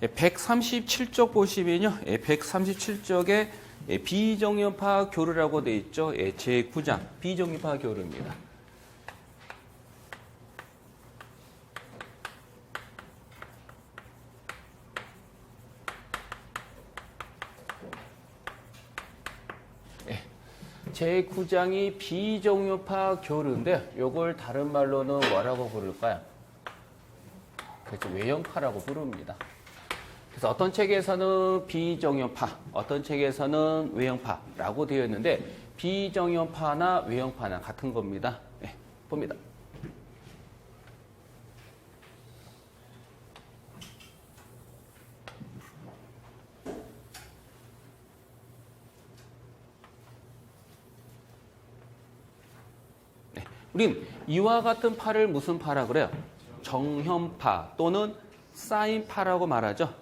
137쪽 보시면요. 137쪽에 비정연파 교류라고 되어 있죠. 제9장 비정연파 교류입니다. 제9장이 비정연파 교류인데 요걸 다른 말로는 뭐라고 부를까요? 그렇죠. 외연파라고 부릅니다. 그래서 어떤 책에서는 비정연파, 어떤 책에서는 외연파라고 되어 있는데 비정연파나 외연파나 같은 겁니다. 네, 봅니다. 우린 이와 같은 파를 무슨 파라 그래요? 정현파 또는 사인파라고 말하죠.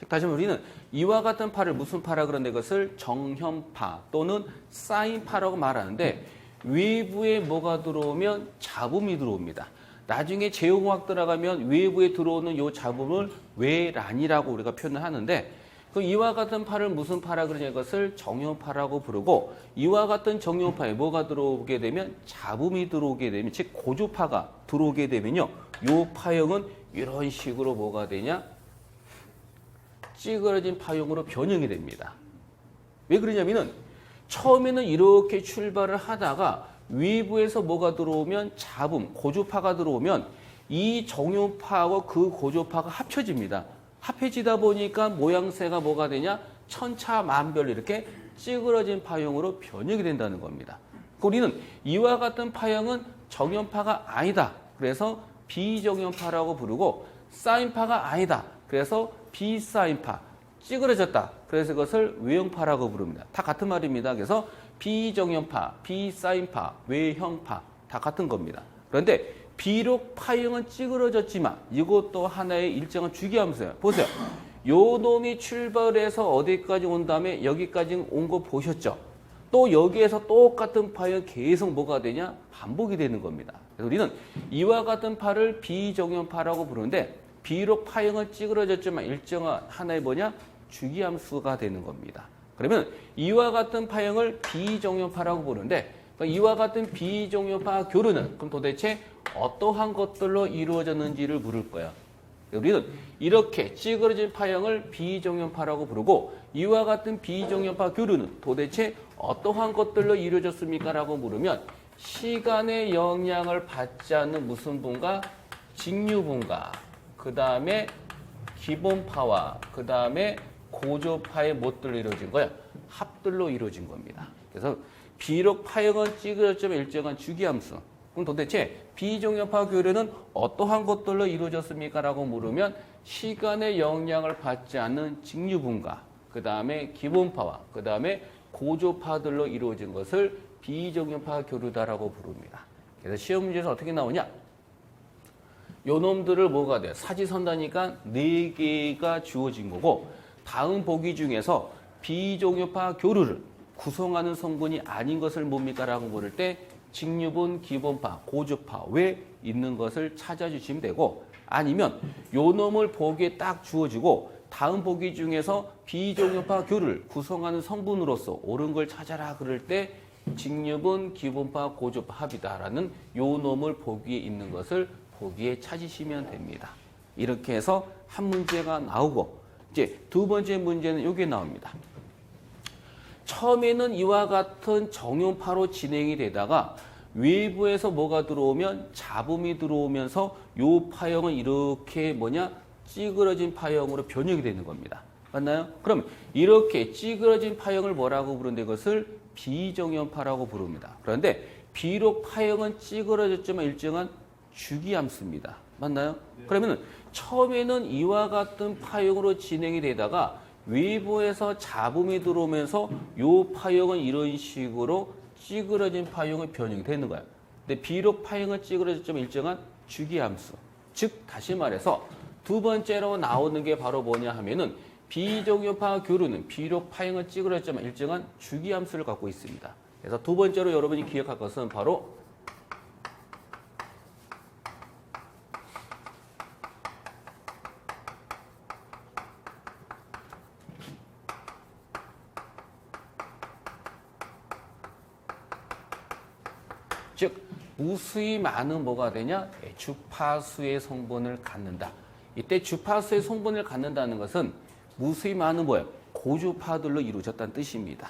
다시 말해 우리는 이와 같은 파를 무슨 파라 그런데 그것을 정현파 또는 사인파라고 말하는데 외부에 뭐가 들어오면 잡음이 들어옵니다. 나중에 제용학 들어가면 외부에 들어오는 이 잡음을 외란이라고 우리가 표현을 하는데 그 이와 같은 파를 무슨 파라 그러냐 것을 정연파라고 부르고 이와 같은 정연파에 뭐가 들어오게 되면 잡음이 들어오게 되면 즉 고조파가 들어오게 되면요 요 파형은 이런 식으로 뭐가 되냐 찌그러진 파형으로 변형이 됩니다. 왜 그러냐면은 처음에는 이렇게 출발을 하다가 외부에서 뭐가 들어오면 잡음 고조파가 들어오면 이 정연파하고 그 고조파가 합쳐집니다. 합해지다 보니까 모양새가 뭐가 되냐? 천차만별로 이렇게 찌그러진 파형으로 변형이 된다는 겁니다. 우리는 이와 같은 파형은 정연파가 아니다. 그래서 비정연파라고 부르고 사인파가 아니다. 그래서 비사인파, 찌그러졌다. 그래서 그것을 외형파라고 부릅니다. 다 같은 말입니다. 그래서 비정연파, 비사인파, 외형파 다 같은 겁니다. 그런데 비록 파형은 찌그러졌지만 이것도 하나의 일정한 주기함수예요. 보세요. 요 놈이 출발해서 어디까지 온 다음에 여기까지 온 거 보셨죠? 또 여기에서 똑같은 파형 계속 뭐가 되냐? 반복이 되는 겁니다. 그래서 우리는 이와 같은 파를 비정연파라고 부르는데 비록 파형은 찌그러졌지만 일정한 하나의 뭐냐? 주기함수가 되는 겁니다. 그러면 이와 같은 파형을 비정연파라고 부르는데 이와 같은 비정연파 교류는 그럼 도대체 어떠한 것들로 이루어졌는지를 물을 거야. 우리는 이렇게 찌그러진 파형을 비정연파라고 부르고 이와 같은 비정연파 교류는 도대체 어떠한 것들로 이루어졌습니까? 라고 물으면 시간의 영향을 받지 않는 무슨 분과 직류분과 그 다음에 기본파와 그 다음에 고조파의 못들로 이루어진 거야. 합들로 이루어진 겁니다. 그래서 비록 파형은 찌그러졌지만 일정한 주기함수. 그럼 도대체 비정연파 교류는 어떠한 것들로 이루어졌습니까? 라고 물으면 시간의 영향을 받지 않는 직류분과 그 다음에 기본파와 그 다음에 고조파들로 이루어진 것을 비정연파 교류다라고 부릅니다. 그래서 시험 문제에서 어떻게 나오냐? 요 놈들을 뭐가 돼? 사지선다니까 4개가 주어진 거고 다음 보기 중에서 비정연파 교류를 구성하는 성분이 아닌 것을 뭡니까? 라고 물을 때 직류분, 기본파, 고조파 왜 있는 것을 찾아주시면 되고 아니면 요 놈을 보기에 딱 주어지고 다음 보기 중에서 비정연파 교류를 구성하는 성분으로서 옳은 걸 찾아라 그럴 때 직류분, 기본파, 고조파 합이다라는 요 놈을 보기에 있는 것을 보기에 찾으시면 됩니다. 이렇게 해서 한 문제가 나오고 이제 두 번째 문제는 이게 나옵니다. 처음에는 이와 같은 정연파로 진행이 되다가 외부에서 뭐가 들어오면 잡음이 들어오면서 요 파형은 이렇게 뭐냐 찌그러진 파형으로 변형이 되는 겁니다. 맞나요? 그럼 이렇게 찌그러진 파형을 뭐라고 부르는데 이것을 비정연파라고 부릅니다. 그런데 비록 파형은 찌그러졌지만 일정한 주기함수입니다. 맞나요? 그러면 처음에는 이와 같은 파형으로 진행이 되다가 외부에서 잡음이 들어오면서 요 파형은 이런 식으로 찌그러진 파형의 변형이 되는 거예요. 근데 비록 파형은 찌그러졌지만 일정한 주기함수. 즉 다시 말해서 두 번째로 나오는 게 바로 뭐냐 하면은 비정연파 교류는 비록 파형은 찌그러졌지만 일정한 주기함수를 갖고 있습니다. 그래서 두 번째로 여러분이 기억할 것은 바로 즉 무수히 많은 뭐가 되냐? 주파수의 성분을 갖는다. 이때 주파수의 성분을 갖는다는 것은 무수히 많은 뭐예요? 고주파들로 이루어졌다는 뜻입니다.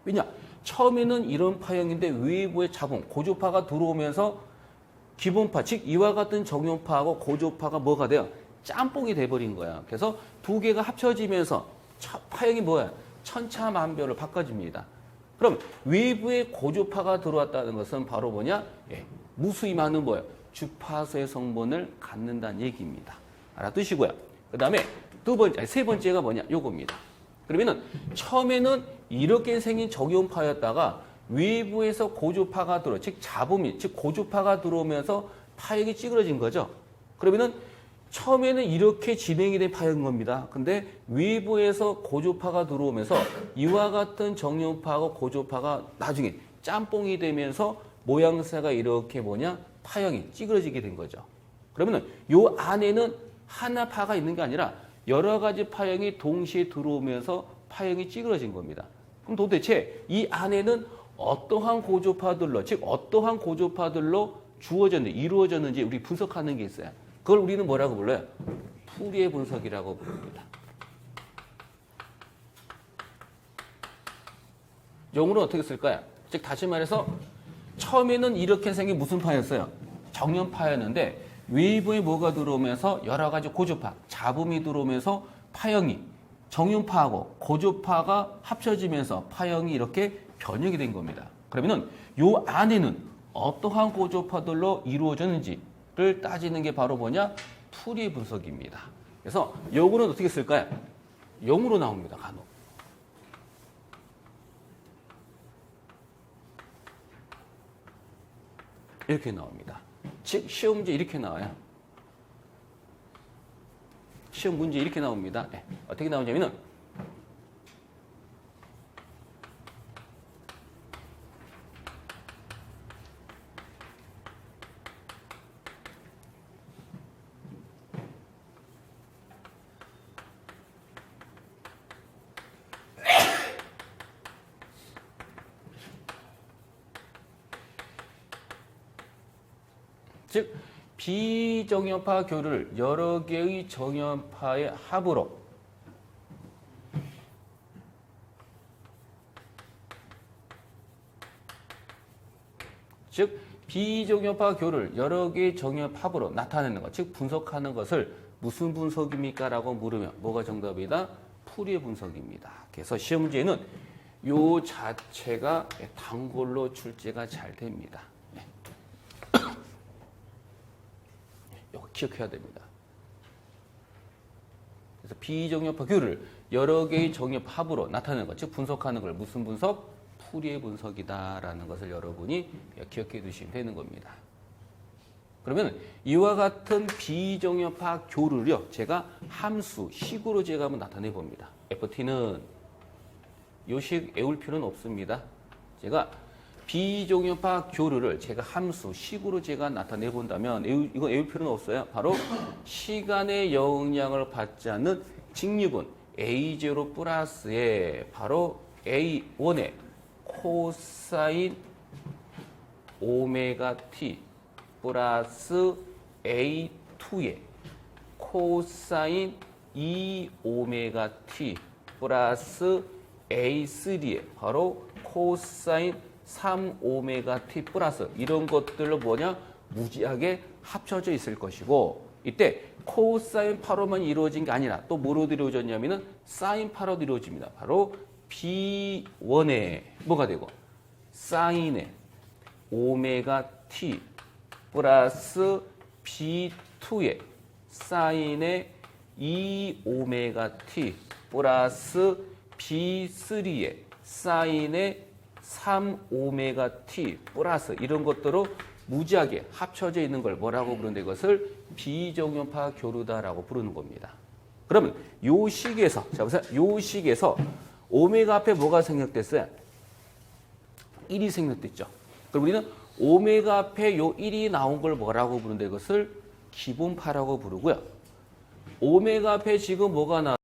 왜냐? 처음에는 이런 파형인데 외부의 잡음, 고주파가 들어오면서 기본파, 즉 이와 같은 정연파하고 고주파가 뭐가 돼요? 짬뽕이 돼버린 거야. 그래서 두 개가 합쳐지면서 파형이 뭐야? 천차만별로 바꿔집니다. 그럼 외부에 고주파가 들어왔다는 것은 바로 뭐냐? 무수히 많은 뭐야? 주파수의 성분을 갖는다는 얘기입니다. 알아두시고요. 그 다음에 세 번째가 뭐냐? 요겁니다. 그러면은 처음에는 이렇게 생긴 정연파였다가 외부에서 고주파가 들어, 즉 잡음이, 즉 고주파가 들어오면서 파형이 찌그러진 거죠. 그러면은 처음에는 이렇게 진행이 된 파형인 겁니다. 근데 외부에서 고주파가 들어오면서 이와 같은 정연파하고 고주파가 나중에 짬뽕이 되면서 모양새가 이렇게 뭐냐? 파형이 찌그러지게 된 거죠. 그러면은 요 안에는 하나 파가 있는 게 아니라 여러 가지 파형이 동시에 들어오면서 파형이 찌그러진 겁니다. 그럼 도대체 이 안에는 어떠한 고주파들로, 즉 어떠한 고주파들로 이루어졌는지 우리 분석하는 게 있어요. 그걸 우리는 뭐라고 불러요? 푸리에 분석이라고 부릅니다. 용어는 어떻게 쓸까요? 즉 다시 말해서 처음에는 이렇게 생긴 무슨 파였어요? 정연파였는데 외부에 뭐가 들어오면서 여러 가지 고주파, 잡음이 들어오면서 파형이 정연파하고 고주파가 합쳐지면서 파형이 이렇게 변형이 된 겁니다. 그러면은 요 안에는 어떠한 고주파들로 이루어졌는지를 따지는 게 바로 뭐냐? 푸리의 분석입니다. 그래서 요거는 어떻게 쓸까요? 용으로 나옵니다. 간혹. 이렇게 나옵니다. 즉 시험 문제 이렇게 나와요. 시험 문제 이렇게 나옵니다. 어떻게 나오냐면은 즉 비정연파 교를 여러 개의 정연파의 합으로 즉 비정연파 교를 여러 개의 정연파 합으로 나타내는 것, 즉 분석하는 것을 무슨 분석입니까? 라고 물으면 뭐가 정답이다? 푸리의 분석입니다. 그래서 시험 문제는 요 자체가 단골로 출제가 잘 됩니다. 이거 기억해야 됩니다. 그래서 비정연파 교를 여러 개의 정연파 합으로 나타내는 것, 즉 분석하는 걸 무슨 분석? 푸리의 분석이다라는 것을 여러분이 기억해 두시면 되는 겁니다. 그러면 이와 같은 비정연파 교를요, 제가 함수, 식으로 제가 한번 나타내 봅니다. FT는 요식 외울 필요는 없습니다. 제가 비정연파 교류를 제가 함수, 식으로 제가 나타내 본다면 이거 외울 필요는 없어요. 바로 시간의 영향을 받지 않는 직류분 A0 플러스에 바로 A1의 코사인 오메가 t 플러스 A2의 코사인 2 오메가 t 플러스 A3의 바로 코사인 3 오메가 t 플러스 이런 것들로 뭐냐? 무지하게 합쳐져 있을 것이고, 이때 코사인 8호만 이루어진 게 아니라 또 뭐로 이루어졌냐면은 사인 8호도 이루어집니다. 바로 B1에 뭐가 되고 사인의 오메가 t 플러스 B2의 사인의 2 오메가 t 플러스 B3의 사인의 3 오메가 t 플러스 이런 것들로 무지하게 합쳐져 있는 걸 뭐라고 부르는데 이것을 비정연파 교류다라고 부르는 겁니다. 그러면 요 식에서 자 보세요. 요 식에서 오메가 앞에 뭐가 생략됐어요? 1이 생략됐죠. 그럼 우리는 오메가 앞에 요 1이 나온 걸 뭐라고 부르는데 이것을 기본파라고 부르고요. 오메가 앞에 지금 뭐가 나